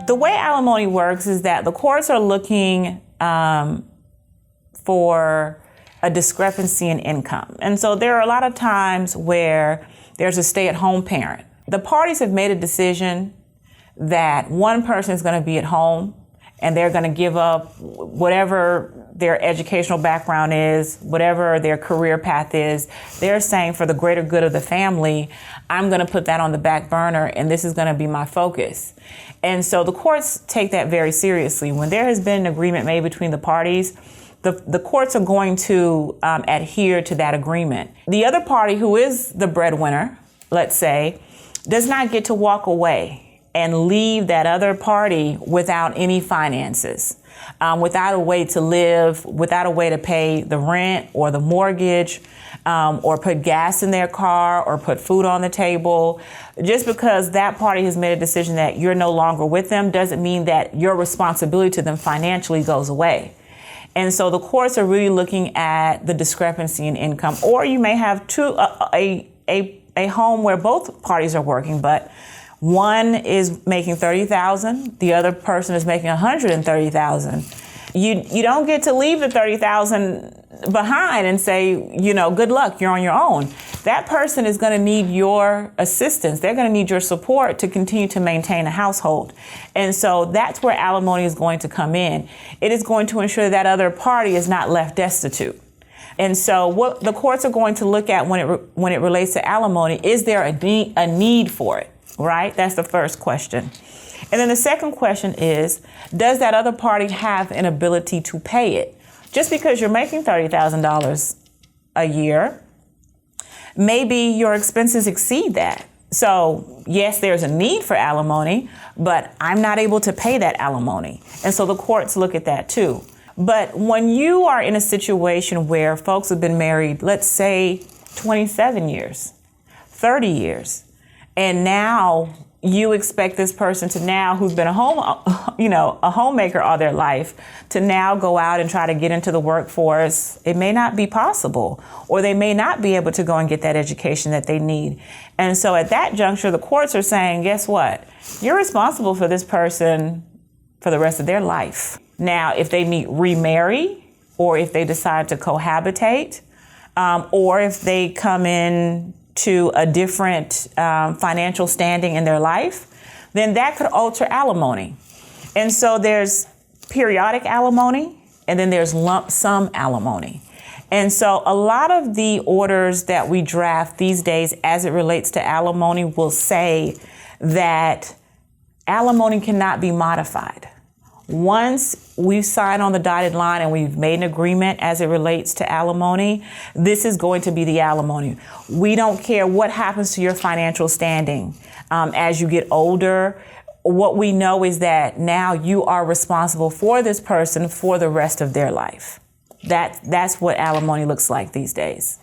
The way alimony works is that the courts are looking for a discrepancy in income. And so there are a lot of times where there's a stay-at-home parent. The parties have made a decision that one person is going to be at home and they're going to give up whatever their educational background is, whatever their career path is. They're saying, for the greater good of the family, I'm going to put that on the back burner and this is going to be my focus. And so the courts take that very seriously. When there has been an agreement made between the parties, the courts are going to adhere to that agreement. The other party, who is the breadwinner, let's say, does not get to walk away and leave that other party without any finances, without a way to live, without a way to pay the rent or the mortgage, or put gas in their car or put food on the table. Just because that party has made a decision that you're no longer with them doesn't mean that your responsibility to them financially goes away. And so the courts are really looking at the discrepancy in income. Or you may have a home where both parties are working, but one is making $30,000, the other person is making $130,000. You don't get to leave the $30,000 behind and say, good luck, you're on your own. That person is going to need your assistance. They're going to need your support to continue to maintain a household. And so that's where alimony is going to come in. It is going to ensure that other party is not left destitute. And so what the courts are going to look at when it relates to alimony, is there a need for it, right? That's the first question. And then the second question is, does that other party have an ability to pay it? Just because you're making $30,000 a year, maybe your expenses exceed that. So yes, there's a need for alimony, but I'm not able to pay that alimony. And so the courts look at that too. But when you are in a situation where folks have been married, let's say 27 years, 30 years, and now you expect this person to now, who's been a homemaker all their life, to now go out and try to get into the workforce, it may not be possible, or they may not be able to go and get that education that they need. And so at that juncture, the courts are saying, guess what? You're responsible for this person for the rest of their life. Now, if they remarry, or if they decide to cohabitate, or if they come in to a different financial standing in their life, then that could alter alimony. And so there's periodic alimony, and then there's lump sum alimony. And so a lot of the orders that we draft these days as it relates to alimony will say that alimony cannot be modified. Once we've signed on the dotted line and we've made an agreement as it relates to alimony, this is going to be the alimony. We don't care what happens to your financial standing as you get older. What we know is that now you are responsible for this person for the rest of their life. That's what alimony looks like these days.